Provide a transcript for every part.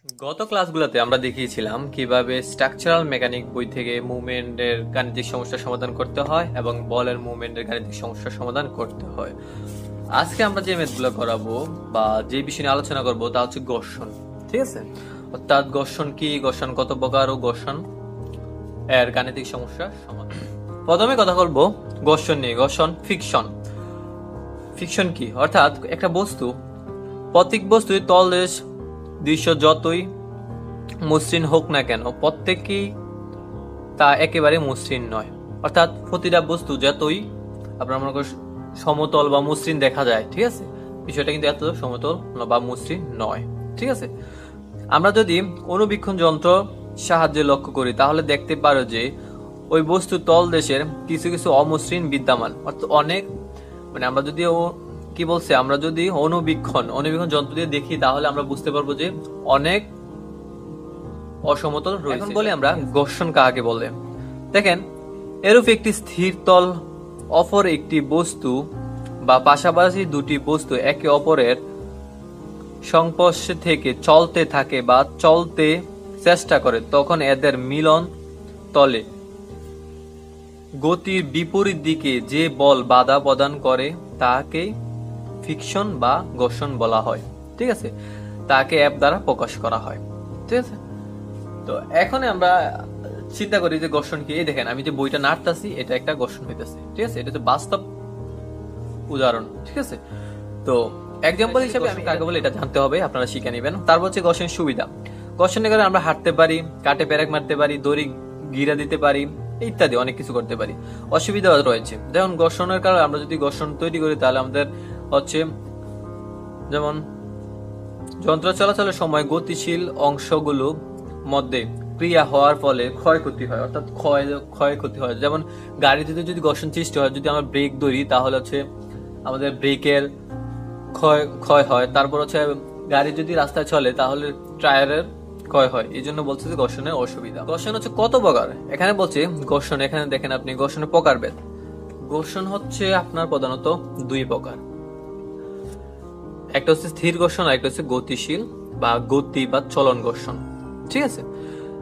গত ক্লাসগুলোতে আমরা দেখিয়েছিলাম কিভাবে স্ট্রাকচারাল মেকানিক বই থেকে মুভমেন্টের গাণিতিক সমস্যার সমাধান করতে হয় এবং বলের মুভমেন্টের গাণিতিক সমস্যার সমাধান করতে হয়। আজকে আমরা যে ম্যাথগুলো করাবো বা যে বিষয় নিয়ে আলোচনা করবো তা হচ্ছে ঘর্ষণ। ঠিক আছে, অর্থাৎ ঘর্ষণ কি, ঘর্ষণ কত প্রকার ও ঘর্ষণ এর গাণিতিক সমস্যার সমাধান। প্রথমে কথা বলবো ঘর্ষণ নিয়ে। ঘর্ষণ ফ্রিকশন। ফ্রিকশন কি? অর্থাৎ একটা বস্তু, প্রত্যেক বস্তুর তলদেশ দৃশ্য যতই মসৃণ হোক না কেন, প্রত্যেকেই তা একেবারে মসৃণ নয়। অর্থাৎ প্রতিটা বস্তু যতই আপনার মনে করেন সমতল বা মসৃণ দেখা যায়, ঠিক আছে, বিষয়টা কিন্তু এত সমতল বা মসৃণ নয়। ঠিক আছে, আমরা যদি অনুবীক্ষণ যন্ত্র সাহায্যে লক্ষ্য করি তাহলে দেখতে পারো যে ওই বস্তু তলদেশের কিছু কিছু অমসৃণ বিদ্যমান। অর্থাৎ অনেক আমরা যদি কি বলছে, আমরা যদি অনুবীক্ষণ যন্ত্র দিয়ে দেখি তাহলে আমরা বুঝতে পারবো যে অনেক অসমতল রয়েছে। এখন বলি আমরা ঘর্ষণ কাকে বলে। দেখেন, এরূপ একটি স্থির তল অপর একটি বস্তু বা পাশাপাশি দুটি বস্তু একে অপরের সংস্পর্শে থেকে চলতে থাকে বা চলতে চেষ্টা করে, তখন এদের মিলন তলে গতির বিপরীত দিকে যে বল বাধা প্রদান করে তাকে ফ্রিকশন বা ঘর্ষণ বলা হয়। ঠিক আছে, তাকে অ্যাপ দ্বারা প্রকাশ করা হয়। ঠিক আছে, তো এখন আমরা চিন্তা করি যে ঘর্ষণ কি। এই দেখেন, আমি যে বইটা নাড়তাছি এটা একটা ঘর্ষণ হইতেছে। ঠিক আছে, এটা হচ্ছে বাস্তব উদাহরণ। ঠিক আছে, তো এক্সাম্পল হিসেবে আমি কাকে বলে এটা জানতে হবে, আপনারা শিখে নেবেন। তারপর হচ্ছে ঘর্ষণের সুবিধা। ঘর্ষণের কারণে আমরা হাঁটতে পারি, কাটে পেরেক মারতে পারি, দড়ি গিরা দিতে পারি, ইত্যাদি অনেক কিছু করতে পারি। অসুবিধা রয়েছে, যেমন ঘর্ষণের কারণে আমরা যদি ঘর্ষণ তৈরি করি তাহলে আমাদের হচ্ছে যেমন যন্ত্র চলাচলের সময় গতিশীল অংশগুলো মধ্যে ক্রিয়া হওয়ার ফলে ক্ষয়ক্ষতি হয়। অর্থাৎ ক্ষয়ক্ষতি হয়। যেমন গাড়িতে যদি ঘর্ষণ সৃষ্টি হয়, যদি আমরা ব্রেক ধরি তাহলে হচ্ছে আমাদের ব্রেকের ক্ষয় হয়। তারপর হচ্ছে গাড়ি যদি রাস্তায় চলে তাহলে টায়ারের ক্ষয় হয়। এই জন্য বলছে যে ঘর্ষণের অসুবিধা। ঘর্ষণ হচ্ছে কত প্রকার এখানে বলছে। ঘর্ষণ এখানে দেখেন আপনি, ঘর্ষণের প্রকারভেদ। ঘর্ষণ হচ্ছে আপনার প্রধানত দুই প্রকার, একটা হচ্ছে স্থির ঘর্ষণ আর একটা হচ্ছে গতিশীল বা গতি বা চলন ঘর্ষণ। ঠিক আছে,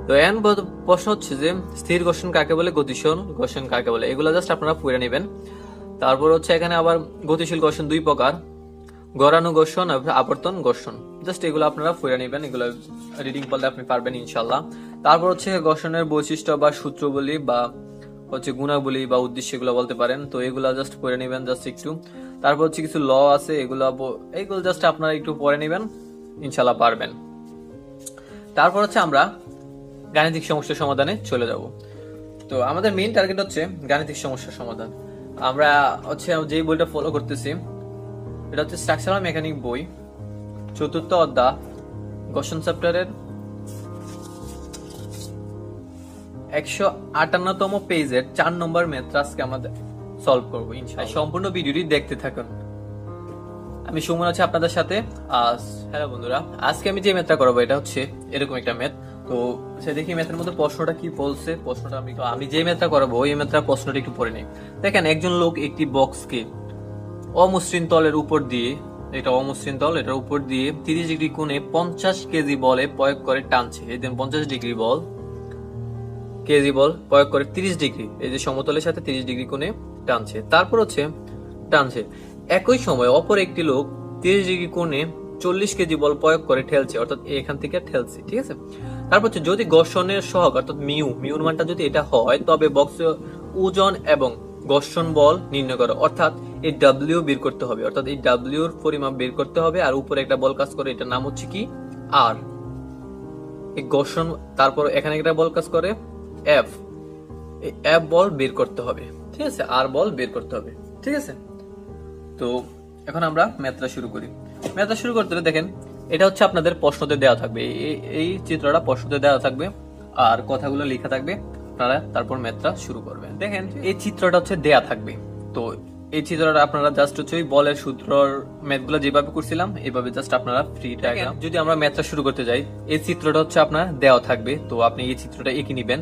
তো এখন প্রশ্ন হচ্ছে যে স্থির ঘর্ষণ কাকে বলে, গতিশীল ঘর্ষণ কাকে বলে, এগুলো জাস্ট আপনারা পড়ে নেবেন। তারপর হচ্ছে এখানে আবার গতিশীল ঘর্ষণ দুই প্রকার, গড়ানো ঘর্ষণ আর আবর্তন ঘর্ষণ। জাস্ট এগুলো আপনারা পড়ে নেবেন, এগুলো রিডিং করলে আপনি পারবেন ইনশাল্লাহ। তারপর হচ্ছে ঘর্ষণের বৈশিষ্ট্য বা সূত্রবলী বা হচ্ছে গুণাবলী বা উদ্দেশ্য, এগুলো বলতে পারেন। তো এগুলো জাস্ট পড়ে নেবেন জাস্ট একটু। তারপর হচ্ছে কিছু ল আছে, এগুলো জাস্ট আপনারা একটু পড়ে নেবেন, ইনশাল্লাহ পারবেন। তারপর হচ্ছে আমরা গাণিতিক সমস্যার সমাধানে চলে যাব। তো আমাদের মেইন টার্গেট হচ্ছে গাণিতিক সমস্যার সমাধান। আমরা হচ্ছে যেই বইটা ফলো করতেছি এটা হচ্ছে স্ট্রাকচারাল মেকানিক বই, চতুর্থ অধ্যায়, ঘর্ষণ চ্যাপ্টারের 158তম পেজের 4 নম্বর ম্যাথ আজকে আমরা সলভ করবো ইনশাআল্লাহ। সম্পূর্ণ ভিডিওটি দেখতে থাকুন। আমি সুমন আছি আপনাদের সাথে। হ্যালো বন্ধুরা, আজকে আমি যে ম্যাথটা করবো এটা হচ্ছে এরকম একটা ম্যাথ। তো সে দেখি ম্যাথের মধ্যে প্রশ্নটা কি বলছে। প্রশ্নটা আমি যে ম্যাথটা করবো এই ম্যাথটা প্রশ্নটা একটু পড়ে নেই। দেখেন, একজন লোক একটি বক্সকে অমসৃণ তলের উপর দিয়ে, এটা অমসৃণ তল, এটার উপর দিয়ে 30 ডিগ্রি কোণে 50 কেজি বলে প্রয়োগ করে টানছে। এই দেন 50 ডিগ্রি কেজি বল প্রয়োগ করে 30 ডিগ্রি, এই যে সমতলের সাথে 30 ডিগ্রি কোণে টানছে। তারপর হচ্ছে টানছে, একই সময় অপর একটি লোক 30 ডিগ্রি কোণে 40 কেজি বল প্রয়োগ করে ঠেলছে, অর্থাৎ এখান থেকে ঠেলছে। ঠিক আছে, তারপর হচ্ছে যদি ঘর্ষণের সহগ অর্থাৎ মিউর মানটা যদি এটা হয় তবে বক্সের ওজন এবং ঘর্ষণ বল নির্ণয় করো। অর্থাৎ এই ডাব্লিউ বের করতে হবে, অর্থাৎ এই ডাব্লিউ এর পরিমাপ বের করতে হবে। আর উপরে একটা বল কাজ করে, এটার নাম হচ্ছে কি আর, এই ঘর্ষণ। তারপর এখানে একটা বল কাজ করে এফ, এই এফ বল বের করতে হবে। ঠিক আছে, আর বল বের করতে হবে। ঠিক আছে, তো এখন আমরা ম্যাথটা শুরু করি। ম্যাথটা শুরু করতে হলে দেখেন, এটা হচ্ছে আপনাদের প্রশ্নতে দেওয়া থাকবে, এই চিত্রটা প্রশ্নতে দেওয়া থাকবে আর কথাগুলো লেখা থাকবে। আপনারা তারপর ম্যাথটা শুরু করবেন। দেখেন, এই চিত্রটা হচ্ছে দেয়া থাকবে। তো এই চিত্রটা আপনারা জাস্ট হচ্ছে ওই বলের সূত্রর ম্যাথগুলো যেভাবে করছিলাম এইভাবে জাস্ট আপনারা ফ্রি ডায়াগ্রাম। যদি আমরা ম্যাথটা শুরু করতে যাই, এই চিত্রটা হচ্ছে আপনার দেওয়া থাকবে। তো আপনি এই চিত্রটা এঁকে নিবেন।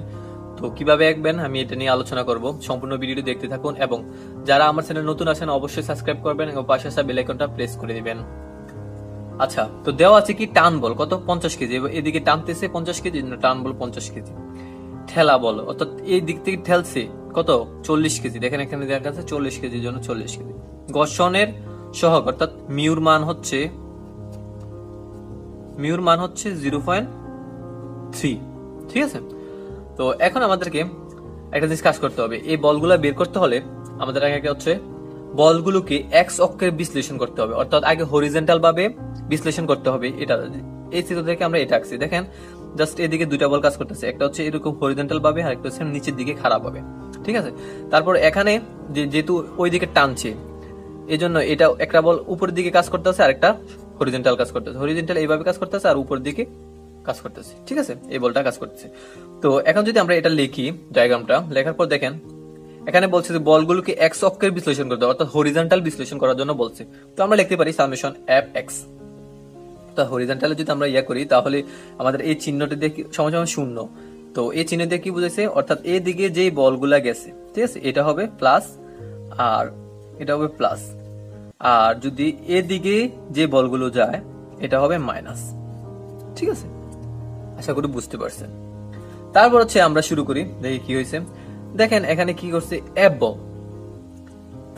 তো কিভাবে আঁকবেন আমি এটা নিয়ে আলোচনা করব। সম্পূর্ণ ভিডিওটি দেখতে থাকুন এবং যারা আমার চ্যানেল নতুন আছেন অবশ্যই সাবস্ক্রাইব করবেন এবং পাশে আসা বেল আইকনটা প্রেস করে দিবেন। আচ্ছা, তো দেওয়া আছে কি টান বল কত 50 কেজি, এদিকে টানতেছে 50 কেজি, টান বল 50 কেজি। ঠেলা বল অর্থাৎ এই দিক থেকে ঠেলছে কত 40 কেজি, দেখেন এখানে দেখা আছে 40 কেজির জন্য 40 কেজি। ঘর্ষণের সহগ অর্থাৎ মিউর মান হচ্ছে 0.3, ঠিক আছে। তো এখন আমাদেরকে একটা জিনিস কাজ করতে হবে, এই বলগুলা বের করতে হলে আমাদের আগে হচ্ছে বলগুলোকে এক্স অক্ষের বিশ্লেষণ করতে হবে, অর্থাৎ আগে হরিজন্টাল ভাবে বিশ্লেষণ করতে হবে। এটা এই চিত্র থেকে আমরা এটা আঁকছি, দেখেন জাস্ট এদিকে দুইটা বল কাজ করতেছে, একটা হচ্ছে এরকম হরিজন্টাল ভাবে আর একটা হচ্ছে নিচের দিকে খারাপ হবে, ঠিক আছে। তারপর এখানে যেহেতু ওই দিকে টানছে এই জন্য এটা একটা বল উপরের দিকে কাজ করতেছে আর একটা হরিজন্টাল কাজ করতেছে, হরিজন্টাল এইভাবে কাজ করতেছে আর উপরের দিকে কাজ করতেছে, ঠিক আছে, এই বলটা কাজ করতেছে। তো এখন যদি আমরা এটা লিখি ডায়াগ্রামটা লেখার পর দেখেন এখানে বলছে যে বলগুলোকে এক্স অক্ষের বিশ্লেষণ করতে অর্থাৎ হরিজন্টাল বিশ্লেষণ করার জন্য বলছে। তো আমরা লিখতে পারি সামেশন এফ এক্স। তো হরিজন্টালে যদি আমরা ইয়া করি তাহলে আমাদের এই চিহ্নটি দিয়ে সমান সমান 0। তো এই চিহ্ন দিয়ে কি বুঝাইছে, অর্থাৎ এই দিকে যে বলগুলা গেছে, ঠিক আছে, এটা হবে প্লাস আর এটা হবে প্লাস, আর যদি এদিকে যে বলগুলো যায় এটা হবে মাইনাস, ঠিক আছে। আশা করি বুঝতে পারছেন। তারপর হচ্ছে আমরা শুরু করি, দেখি কি হয়েছে। দেখেন এখানে কি করছে, এফ বল,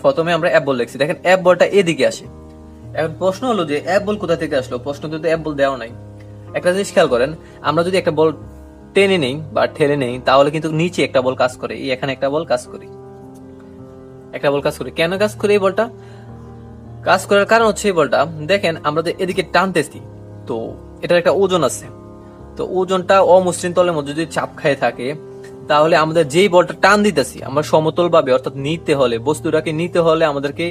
প্রথমে আমরা এফ বল লিখছি, দেখেন এফ বলটা এদিকে আসে। এখন প্রশ্ন হলো যে এফ বল কোথা থেকে আসলো, প্রশ্ন তো এফ বল দেওয়া নাই। একটা জিনিস খেয়াল করেন, আমরা যদি একটা বল টেনে নেই বা ঠেলে নেই তাহলে কিন্তু নিচে একটা বল কাজ করে, এই এখানে একটা বল কাজ করে, একটা বল কাজ করে। কেন কাজ করে এই বলটা? কাজ করার কারণ হচ্ছে এই বলটা দেখেন আমরা যে এদিকে টানতেছি, তো এটার একটা ওজন আছে, তো ওজনটা অমসৃণ তলের মধ্যে যদি চাপ খায় থাকে তাহলে আমাদের যেই বলটা টান দিতেছি আমরা সমতল ভাবে অর্থাৎ নিতে হলে বস্তুটাকে নিতে হলে আমাদেরকে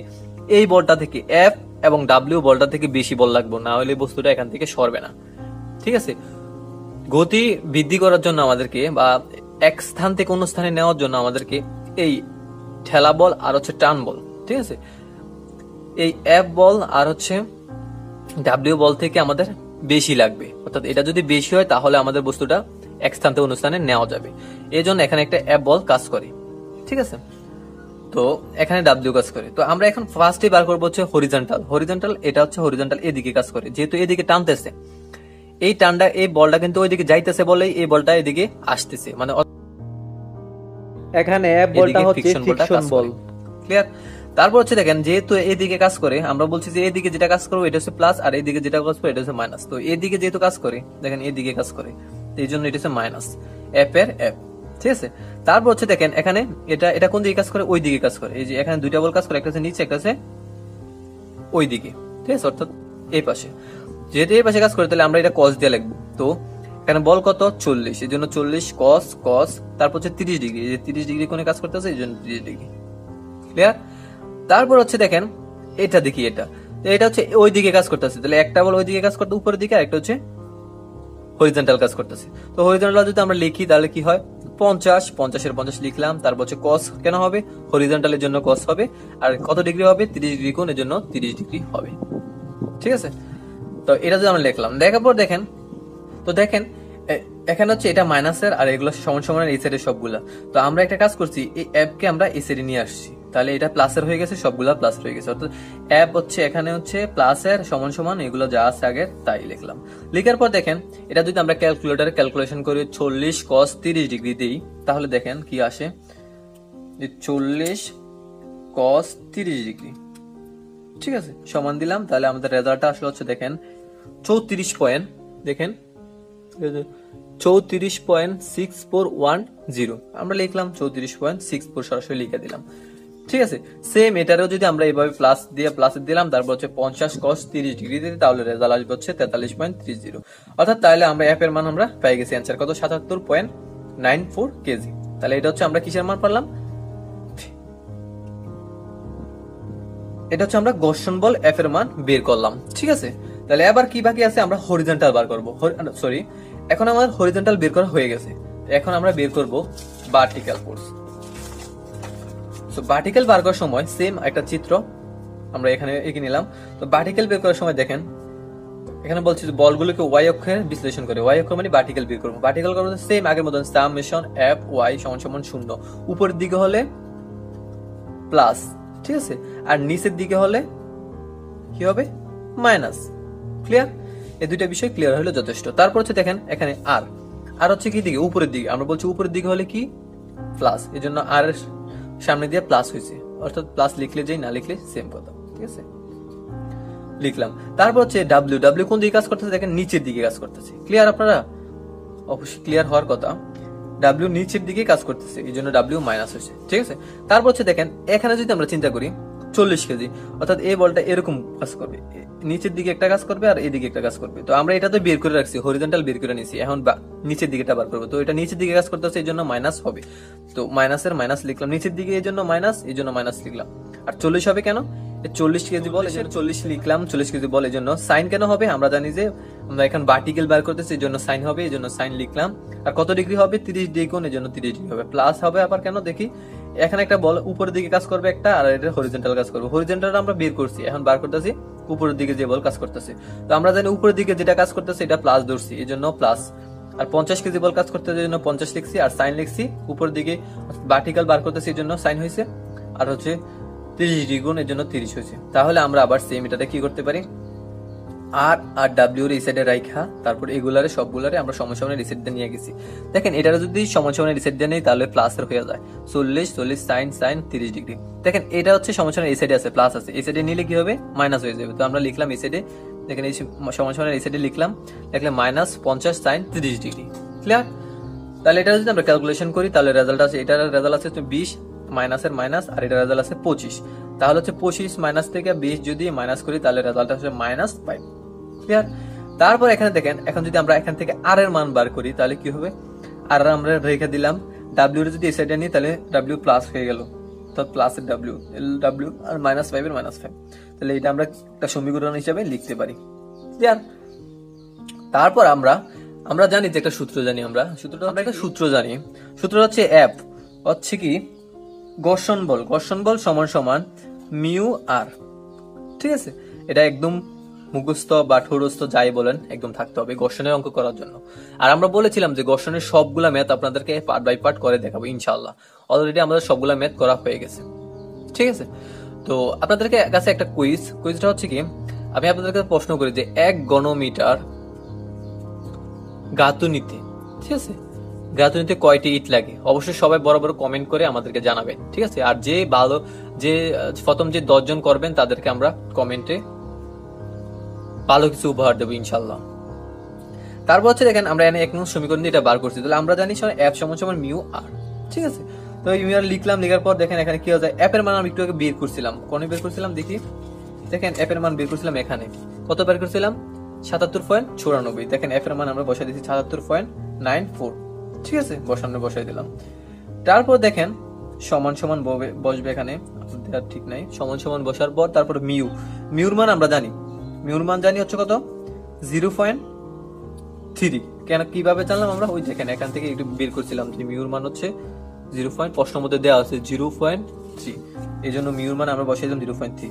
এই বলটা থেকে এফ এবং ডাব্লিউ বলটা থেকে বেশি বল লাগবে, না হলে বস্তুটা এখান থেকে সরবে না, ঠিক আছে। গতি বৃদ্ধি করার জন্য আমাদেরকে বা এক স্থান থেকে অন্য স্থানে নেওয়ার জন্য আমাদেরকে এই ঠেলা বল আর হচ্ছে টান বল, ঠিক আছে, এই এফ বল আর হচ্ছে ডাব্লিউ বল থেকে আমাদের বেশি লাগবে। অর্থাৎ এটা যদি বেশি হয় তাহলে আমাদের বস্তুটা এক স্থান থেকে অন্য স্থানে নেওয়া যাবে, এই জন্য এখানে একটা এফ বল কাজ করে, ঠিক আছে। তো এখানে ডাব্লিউ কাজ করে। তো আমরা এখন ফার্স্টে বার করবো হচ্ছে হরিজন্টাল। হরিজন্টাল এটা হচ্ছে হরিজন্টাল এদিকে কাজ করে, যেহেতু এদিকে টানতেছে, এই টানটা এই বলটা কিন্তু ওইদিকে যাইতেছে বলেই এই বলটা এদিকে আসতেছে, মানে এখানে এফ বলটা হচ্ছে ফ্রিকশন বল, ক্লিয়ার। তারপর হচ্ছে দেখেন যেহেতু এদিকে কাজ করে, আমরা বলছি যে এদিকে যেটা কাজ করবে এটা হচ্ছে প্লাস আর এদিকে যেটা কাজ করে এটা হচ্ছে মাইনাস। তো এদিকে যেহেতু কাজ করে দেখেন এদিকে কাজ করে, এই জন্য এটা হচ্ছে মাইনাস এফ এর এফ, ঠিক আছে। তারপর হচ্ছে দেখেন এখানে এটা এটা কোন দিকে কাজ করে, ওই দিকে কাজ করে, এই যে এখানে দুইটা বল কাজ করে, একটা হচ্ছে নিচে একটা হচ্ছে ওই দিকে, ঠিক আছে, অর্থাৎ এই পাশে। যেহেতু এই পাশে কাজ করে তাহলে আমরা এটা কস দিয়ে লিখবো। তো এখানে বল কত 40, এই জন্য 40 কস কস, তারপর হচ্ছে 30 ডিগ্রি, এই যে 30 ডিগ্রি কোণে কাজ করতেছে এই জন্য 30 ডিগ্রি, ক্লিয়ার। তারপর হচ্ছে দেখেন এটা দেখি, এটা হচ্ছে ওই দিকে কাজ করতেছে, তাহলে একটা বল ওই দিকে কাজ করতে উপরের দিকে, আর একটা হচ্ছে হরিজন্টাল কাজ করতেছে। তো হরিজন্টাল যদি আমরা লিখি তাহলে কি হয় 50, 50-এর 50 লিখলাম, তারপর হচ্ছে কস কেন হবে, হরিজন্টালের জন্য কস হবে, আর কত ডিগ্রি হবে 30 ডিগ্রি কোণ, এর জন্য 30 ডিগ্রি হবে, ঠিক আছে। তো এটা যদি আমরা লিখলাম, দেখার পর দেখেন, তো দেখেন এখানে হচ্ছে এটা মাইনাসের আর এগুলো সমান সমান এই সাইডের সবগুলা। তো আমরা একটা কাজ করছি, এই অ্যাপ কে আমরা এই সাইডে নিয়ে আসছি, তাহলে এটা প্লাসের হয়ে গেছে, সবগুলা প্লাস হয়ে গেছে, অর্থাৎ অ্যাপ হচ্ছে এখানে হচ্ছে প্লাসের সমান সমান এগুলো যা আছে আগে তাই লিখলাম। লিখার পর দেখেন এটা যদি আমরা ক্যালকুলেটরে ক্যালকুলেশন করি 40 cos 30 ডিগ্রি দিই তাহলে দেখেন কি আসে, 40 cos 30 ডিগ্রি, ঠিক আছে, সমান দিলাম, তাহলে আমাদের রেজাল্টটা আসলে হচ্ছে দেখেন 34 পয়েন্ট, দেখেন 34.6410, আমরা লিখলাম 34.64 সরাসরি লিখে দিলাম, ঠিক আছে। সেম এটারও যদি আমরা এইভাবে প্লাস দিয়ে প্লাস দিলাম, তারপর হচ্ছে 50 cos 30 ডিগ্রি দিতে, তাহলে রেজাল্ট আসবে হচ্ছে 43.30, অর্থাৎ তাহলে আমরা এফ এর মান আমরা পেয়ে গেছি অ্যান্সার কত 77.94 কেজি। তাহলে এটা হচ্ছে আমরা কিসের মান পারলাম, এটা হচ্ছে আমরা ঘর্ষণ বল এফ এর মান বের করলাম, ঠিক আছে। তাহলে এবার কি বাকি আছে, আমরা হরিজন্টাল বার করব, সরি এখন আমাদের হরিজন্টাল বের করা হয়ে গেছে, এখন আমরা বের করব ভার্টিক্যাল ফোর্স। সো ভার্টিক্যাল বার করার সময় সেম একটা চিত্র আমরা এখানে এঁকে নিলাম। তো ভার্টিক্যাল বের করার সময় দেখেন এখানে বলছি যে বলগুলোকে ওয়াই অক্ষে বিশ্লেষণ করে, ওয়াই অক্ষ মানে ভার্টিক্যাল বের করব। ভার্টিক্যাল করব সেম আগের মতন সামেশন এফ ওয়াই সমান সমান 0, উপরের দিকে হলে প্লাস, ঠিক আছে, আর নিচের দিকে হলে কি হবে মাইনাস, ক্লিয়ার? এই দুইটা বিষয় ক্লিয়ার হলে যথেষ্ট। তারপর হচ্ছে দেখেন এখানে আর আর হচ্ছে কি দিকে, উপরের দিকে। আমরা বলছি উপরের দিকে হলে কি প্লাস, এই জন্য আর এর সামনে দিয়ে প্লাস হয়েছে, অর্থাৎ প্লাস লিখলে যেই না লিখলে সেম কথা, ঠিক আছে? লিখলাম। তারপর হচ্ছে ডাব্লিউ, ডাব্লিউ কোন দিকে কাজ করতেছে দেখেন, নিচের দিকে কাজ করতেছে। ক্লিয়ার? আপনারা অবশ্যই ক্লিয়ার হওয়ার কথা, ডাব্লিউ নিচের দিকে কাজ করতেছে, এই জন্য ডাব্লিউ মাইনাস হয়েছে, ঠিক আছে? তারপর হচ্ছে দেখেন এখানে যদি আমরা চিন্তা করি 40 কেজি, অর্থাৎ এই বলটা এরকম কাজ করবে, নিচের দিকে একটা কাজ করবে আর এদিকে একটা কাজ করবে। তো আমরা এটা তো বের করে রাখছি, হরিজন্টাল বের করে নিছি, এখন নিচের দিকেটা বার করবো। তো এটা নিচের দিকে কাজ করতেছে, এই জন্য মাইনাস হবে। তো মাইনাসের মাইনাস লিখলাম, নিচের দিকে এই জন্য মাইনাস, এই জন্য মাইনাস লিখলাম। আর 40 হবে কেন, 40 কেজি বল, এই জন্য 40 লিখলাম। 40 কেজি বল, এই জন্য সাইন কেন হবে, আমরা জানি যে আমরা এখন ভার্টিক্যাল বার করতেছি, এই জন্য সাইন হবে, এই জন্য সাইন লিখলাম। আর কত ডিগ্রি হবে, 30 ডিগ্রি কোণ, এই জন্য 30 ডিগ্রি হবে। প্লাস হবে আবার কেন দেখি, এখানে একটা বল উপরের দিকে কাজ করবে একটা, আর এটা হরিজন্টাল কাজ করবে। হরিজন্টাল আমরা বের করছি, এখন বার করতেছি উপরের দিকে যে বল কাজ করতেছে। তো আমরা জানি উপরের দিকে যেটা কাজ করতেছে এটা প্লাস ধরছি, এই জন্য প্লাস। আর 50 কেজি বল কাজ করতেছে, এই জন্য 50 লিখছি, আর সাইন লিখছি উপরের দিকে ভার্টিক্যাল বার করতেছি, এই জন্য সাইন হয়েছে। আর হচ্ছে 30 ডিগ্রি গুণ, এর জন্য 30 হয়েছে। তাহলে আমরা আবার সেম এটাতে কি করতে পারি, আর আর ডাব্লিউ এর এই সাইডে রাইখা তারপর এগুলারে সবগুলারে আমরা সমান সমান রিসেট দিয়ে নিয়ে গেছি। দেখেন এটা যদি সমান সমান রিসেট দিয়ে নেই তাহলে প্লাস এর হয়ে যায় 40 সাইন সাইন 30 ডিগ্রি। দেখেন এটা হচ্ছে সমান সমান এই সাইডে আছে প্লাস আছে, এই সাইডে নিলে কি হবে মাইনাস হয়ে যাবে। তো আমরা লিখলাম এই সাইডে, দেখেন এই সমান সমান এই সাইডে লিখলাম, দেখলে মাইনাস 50 সাইন 30 ডিগ্রি। ক্লিয়ার? তাহলে এটা যদি আমরা ক্যালকুলেশন করি তাহলে রেজাল্ট আছে, এটার রেজাল্ট আছে 20 মাইনাসের মাইনাস, আর এটার রেজাল্ট আছে 25। তাহলে হচ্ছে 25 মাইনাস থেকে 20 যদি মাইনাস করি তাহলে রেজাল্ট আসবে -5। ক্লিয়ার? তারপর এখানে দেখেন, এখন যদি আমরা এখান থেকে আর এর মান বার করি তাহলে কি হবে, আর আমরা রেখে দিলাম, ডাব্লিউ এর যদি এই সাইডে নিই তাহলে ডাব্লিউ প্লাস হয়ে গেল, তো প্লাস এর ডাব্লিউ ডাব্লিউ আর -5 এর -5, তাহলে এটা আমরা একটা সমীকরণ হিসেবে লিখতে পারি। ক্লিয়ার? তারপর আমরা জানি যে একটা সূত্র জানি, আমরা একটা সূত্র জানি, সূত্র হচ্ছে এফ হচ্ছে কি ঘর্ষণ বল সমান সমান মিউ আর। ঠিক আছে? এটা একদম মুখস্থ বা ঠোরস্থ যাই বলেন একদম থাকতে হবে ঘর্ষণের অঙ্ক করার জন্য। আর আমরা বলেছিলাম যে ঘর্ষণের সবগুলা ম্যাথ আপনাদেরকে পার্ট বাই পার্ট করে দেখাবো ইনশাআল্লাহ। অলরেডি আমাদের সবগুলা ম্যাথ করা হয়ে গেছে। ঠিক আছে? তো আপনাদেরকে কাছে একটা কুইজটা হচ্ছে কি, আমি আপনাদেরকে প্রশ্ন করি যে 1 ঘনমিটার গাঁথুনিতে, ঠিক আছে, গাঁথুনিতে কয়টি ইট লাগে? অবশ্যই সবাই বরাবর কমেন্ট করে আমাদেরকে জানাবেন। ঠিক আছে? আর যে প্রথম যে 10 জন করবেন তাদেরকে আমরা কমেন্টে ভালো কিছু উপহার দেবো ইনশাল্লাহ। তারপর হচ্ছে দেখেন আমরা এখানে 1 নং সমীকরণ দিয়ে এটা বার করছি, তাহলে আমরা জানি এফ সমান সমান মিউ আর। ঠিক আছে? তো মিউ আর লিখলাম, লেখার পর দেখেন এখানে কি হয়ে যায়, এফ এর মান আমি একটু আগে বের করছিলাম, কোনে বের করছিলাম দেখি, দেখেন এফ এর মান বের করছিলাম এখানে, কত বের করছিলাম 77.94। দেখেন এফ এর মান আমরা বসাই দিয়েছি 77.94। ঠিক আছে? বসাই দিলাম। তারপর দেখেন সমান সমান বসবে এখানে, ঠিক নাই, সমান সমান বসার পর তারপর মিউর মান আমরা জানি, মিউর মান জানি হচ্ছে কত 0.3। কেন কিভাবে জানলাম আমরা, ওই দেখেন এখান থেকে একটু বের করছিলাম যে মিউর মান হচ্ছে 0. প্রশ্নের মধ্যে দেওয়া আছে 0.3, এই জন্য মিউর মান আমরা বসাই দিলাম 0.3।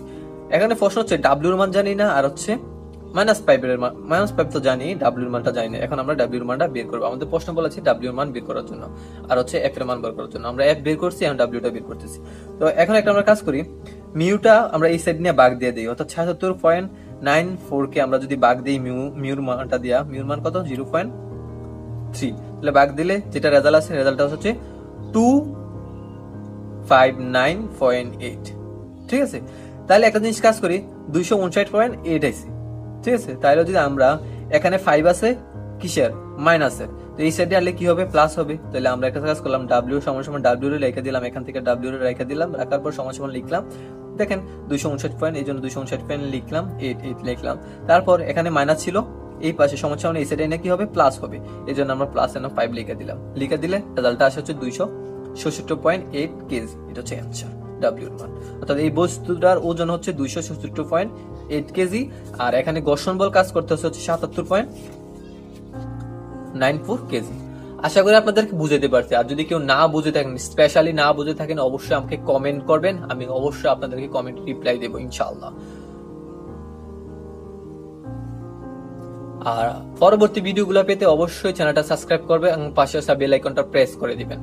এখানে প্রশ্ন হচ্ছে ডাব্লিউর মান জানি না, আর হচ্ছে -5 তো জানি, ডাব্লিউর মানটা জানি না। এখন আমরা ডাব্লিউর মানটা বের করবো, আমাদের প্রশ্ন বলেছে ডাব্লিউর মান বের করার জন্য, আর হচ্ছে এফ এর মান বের করার জন্য। আমরা এফ বের করছি, এখন ডাব্লিউটা বের করতেছি। তো এখন একটা আমরা কাজ করি, মিউটা আমরা এই সাইড নিয়ে ভাগ দিয়ে দিই, অর্থাৎ 76.94 কে আমরা যদি ভাগ দিই মিউর মানটা দিয়া, মিউর মান কত 0.3, তাহলে ভাগ দিলে যেটা রেজাল্ট আছে, রেজাল্টটা হচ্ছে 259.8। ঠিক আছে? তাহলে একটা জিনিস কাজ করি, 259.8 আছে। ঠিক আছে? তাহলে যদি আমরা এখানে 5 আছে কিসের, মাইনাসের, তো এই সাইডে আনলে কি হবে, প্লাস হবে। তাহলে আমরা একটা কাজ করলাম, ডাব্লিউ সমান সমান ডাব্লিউ এর রেখে দিলাম, এখান থেকে ডাব্লিউ এর রেখে দিলাম, রাখার পর সমান সমান লিখলাম, দেখেন 259 এই জন্য 259 লিখলাম, 8 লিখলাম। তারপর এখানে মাইনাস ছিল, এই পাশে সমান সমান এই সাইডে কি হবে, প্লাস হবে, এই জন্য আমরা প্লাস এর 5 লিখে দিলাম। লিখে দিলে রেজাল্টটা আসে হচ্ছে 266.8 কেজি। এটা হচ্ছে অ্যানসার, ডাব্লিউর মান। অর্থাৎ এই বস্তুটার ওজন হচ্ছে 266.8 কেজি, আর এখানে ঘর্ষণ বল কাজ করতে হচ্ছে 77.94 কেজি। আশা করি আপনাদেরকে বুঝাতে পারছি। আর যদি কেউ না বুঝে থাকেন, স্পেশালি না বুঝে থাকেন, অবশ্যই আমাকে কমেন্ট করবেন, আমি অবশ্যই আপনাদেরকে কমেন্ট রিপ্লাই দেবো ইনশাআল্লাহ। আর পরবর্তী ভিডিওগুলো পেতে অবশ্যই চ্যানেলটা সাবস্ক্রাইব করবে এবং পাশে আসা বেল আইকনটা প্রেস করে দিবেন।